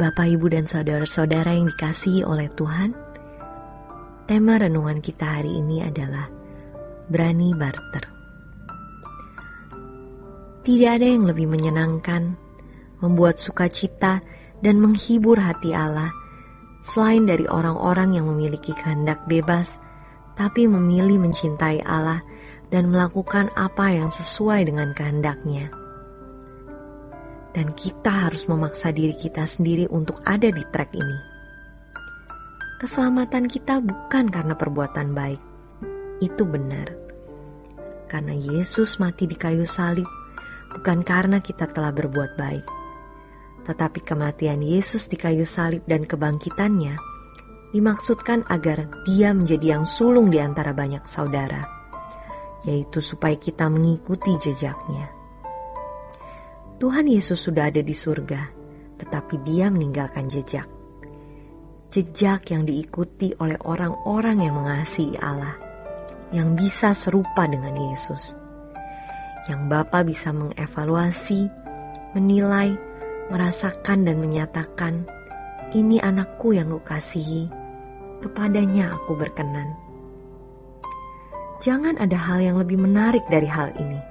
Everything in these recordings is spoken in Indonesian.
Bapak, Ibu, dan saudara-saudara yang dikasihi oleh Tuhan, tema renungan kita hari ini adalah berani barter. Tidak ada yang lebih menyenangkan, membuat sukacita, dan menghibur hati Allah selain dari orang-orang yang memiliki kehendak bebas, tapi memilih mencintai Allah dan melakukan apa yang sesuai dengan kehendaknya. Dan kita harus memaksa diri kita sendiri untuk ada di track ini. Keselamatan kita bukan karena perbuatan baik, itu benar. Karena Yesus mati di kayu salib, bukan karena kita telah berbuat baik. Tetapi kematian Yesus di kayu salib dan kebangkitannya dimaksudkan agar Dia menjadi yang sulung di antara banyak saudara, yaitu supaya kita mengikuti jejaknya. Tuhan Yesus sudah ada di surga, tetapi Dia meninggalkan jejak. Jejak yang diikuti oleh orang-orang yang mengasihi Allah, yang bisa serupa dengan Yesus. Yang Bapa bisa mengevaluasi, menilai, merasakan dan menyatakan, ini anakku yang kukasihi, kepadanya aku berkenan. Jangan ada hal yang lebih menarik dari hal ini.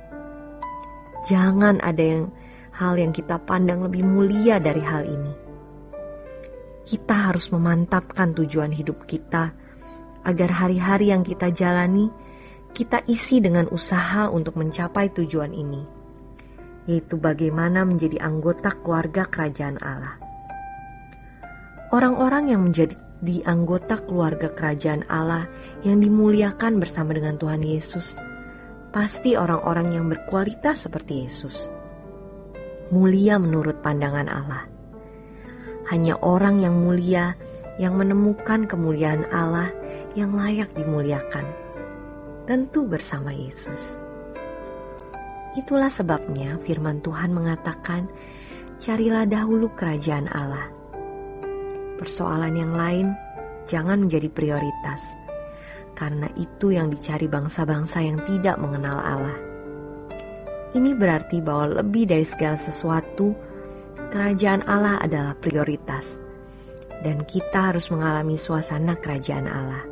Jangan ada hal yang kita pandang lebih mulia dari hal ini. Kita harus memantapkan tujuan hidup kita agar hari-hari yang kita jalani, kita isi dengan usaha untuk mencapai tujuan ini, yaitu bagaimana menjadi anggota keluarga kerajaan Allah. Orang-orang yang menjadi anggota keluarga kerajaan Allah yang dimuliakan bersama dengan Tuhan Yesus, pasti orang-orang yang berkualitas seperti Yesus. Mulia menurut pandangan Allah. Hanya orang yang mulia yang menemukan kemuliaan Allah yang layak dimuliakan, tentu bersama Yesus. Itulah sebabnya firman Tuhan mengatakan, carilah dahulu kerajaan Allah. Persoalan yang lain jangan menjadi prioritas, karena itu yang dicari bangsa-bangsa yang tidak mengenal Allah. Ini berarti bahwa lebih dari segala sesuatu, kerajaan Allah adalah prioritas, dan kita harus mengalami suasana kerajaan Allah.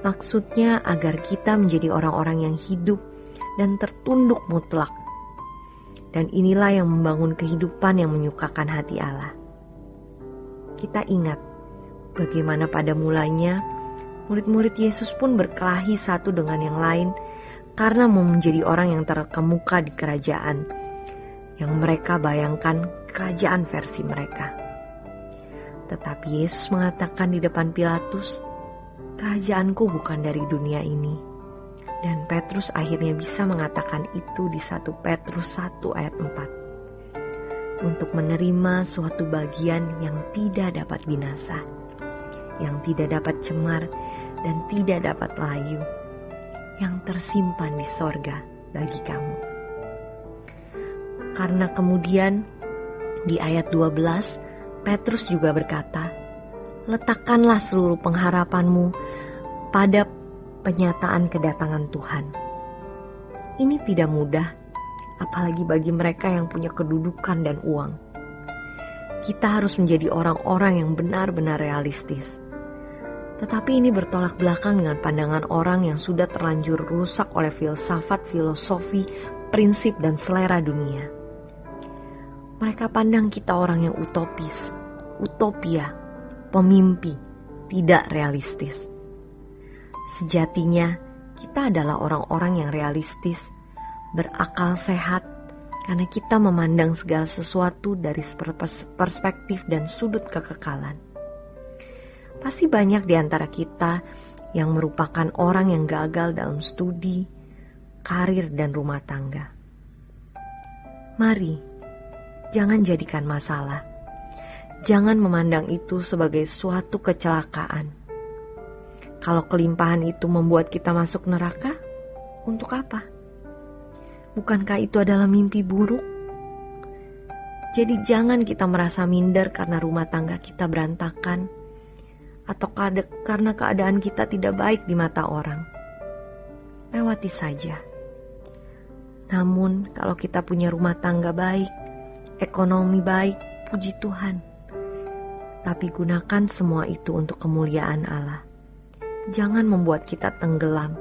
Maksudnya agar kita menjadi orang-orang yang hidup dan tertunduk mutlak. Dan inilah yang membangun kehidupan yang menyukakan hati Allah. Kita ingat bagaimana pada mulanya murid-murid Yesus pun berkelahi satu dengan yang lain karena mau menjadi orang yang terkemuka di kerajaan yang mereka bayangkan kerajaan versi mereka. Tetapi Yesus mengatakan di depan Pilatus, kerajaanku bukan dari dunia ini. Dan Petrus akhirnya bisa mengatakan itu di 1 Petrus 1 ayat 4. Untuk menerima suatu bagian yang tidak dapat binasa, yang tidak dapat cemar dan tidak dapat layu, yang tersimpan di sorga bagi kamu. Karena kemudian di ayat 12, Petrus juga berkata, letakkanlah seluruh pengharapanmu pada penyataan kedatangan Tuhan. Ini tidak mudah, apalagi bagi mereka yang punya kedudukan dan uang. Kita harus menjadi orang-orang yang benar-benar realistis. Tetapi ini bertolak belakang dengan pandangan orang yang sudah terlanjur rusak oleh filsafat, filosofi, prinsip, dan selera dunia. Mereka pandang kita orang yang utopis, utopia, pemimpi, tidak realistis. Sejatinya, kita adalah orang-orang yang realistis, berakal sehat, karena kita memandang segala sesuatu dari perspektif dan sudut kekekalan. Pasti banyak di antara kita yang merupakan orang yang gagal dalam studi, karir, dan rumah tangga. Mari, jangan jadikan masalah. Jangan memandang itu sebagai suatu kecelakaan. Kalau kelimpahan itu membuat kita masuk neraka, untuk apa? Bukankah itu adalah mimpi buruk? Jadi jangan kita merasa minder karena rumah tangga kita berantakan, atau karena keadaan kita tidak baik di mata orang. Lewati saja. Namun kalau kita punya rumah tangga baik, ekonomi baik, puji Tuhan, tapi gunakan semua itu untuk kemuliaan Allah. Jangan membuat kita tenggelam.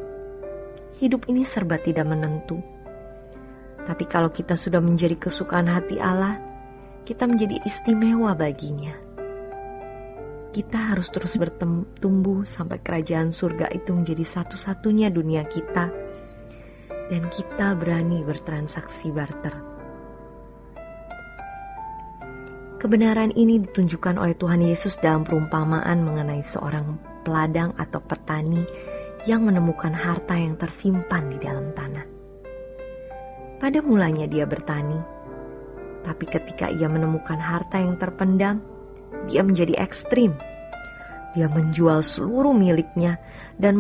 Hidup ini serba tidak menentu. Tapi kalau kita sudah menjadi kesukaan hati Allah, kita menjadi istimewa baginya. Kita harus terus bertumbuh sampai kerajaan surga itu menjadi satu-satunya dunia kita, dan kita berani bertransaksi barter. Kebenaran ini ditunjukkan oleh Tuhan Yesus dalam perumpamaan mengenai seorang peladang atau petani yang menemukan harta yang tersimpan di dalam tanah. Pada mulanya dia bertani, tapi ketika ia menemukan harta yang terpendam, dia menjadi ekstrim. Dia menjual seluruh miliknya dan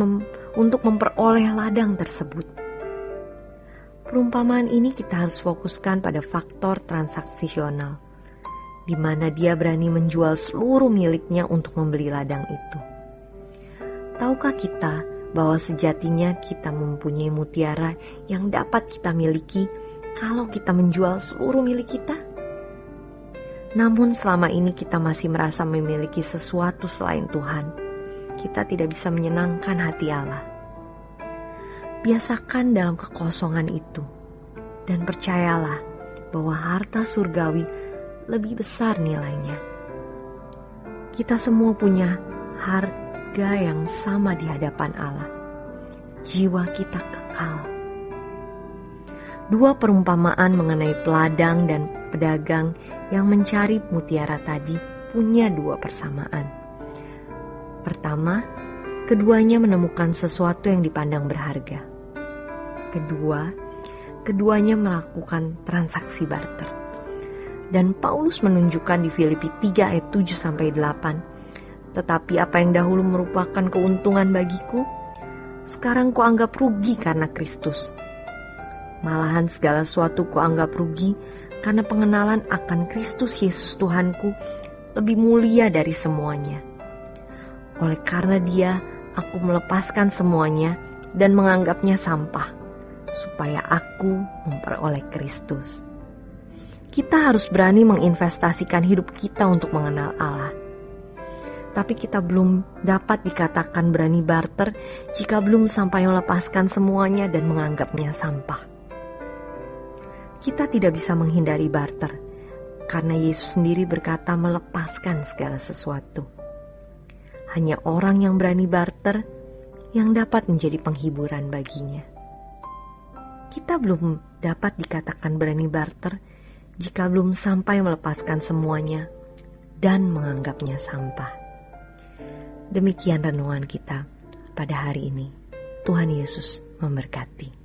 untuk memperoleh ladang tersebut. Perumpamaan ini kita harus fokuskan pada faktor transaksional, di mana dia berani menjual seluruh miliknya untuk membeli ladang itu. Tahukah kita bahwa sejatinya kita mempunyai mutiara yang dapat kita miliki kalau kita menjual seluruh milik kita? Namun selama ini kita masih merasa memiliki sesuatu selain Tuhan. Kita tidak bisa menyenangkan hati Allah. Biasakan dalam kekosongan itu, dan percayalah bahwa harta surgawi lebih besar nilainya. Kita semua punya harta yang sama di hadapan Allah. Jiwa kita kekal. Dua perumpamaan mengenai peladang dan pedagang yang mencari mutiara tadi punya dua persamaan. Pertama, keduanya menemukan sesuatu yang dipandang berharga. Kedua, keduanya melakukan transaksi barter. Dan Paulus menunjukkan di Filipi 3 ayat 7-8, tetapi apa yang dahulu merupakan keuntungan bagiku, sekarang kuanggap rugi karena Kristus. Malahan segala sesuatu kuanggap rugi karena pengenalan akan Kristus Yesus Tuhanku lebih mulia dari semuanya. Oleh karena Dia, aku melepaskan semuanya dan menganggapnya sampah, supaya aku memperoleh Kristus. Kita harus berani menginvestasikan hidup kita untuk mengenal Allah. Tapi kita belum dapat dikatakan berani barter jika belum sampai melepaskan semuanya dan menganggapnya sampah. Kita tidak bisa menghindari barter, karena Yesus sendiri berkata melepaskan segala sesuatu. Hanya orang yang berani barter yang dapat menjadi penghiburan baginya. Kita belum dapat dikatakan berani barter jika belum sampai melepaskan semuanya dan menganggapnya sampah. Demikian renungan kita pada hari ini. Tuhan Yesus memberkati.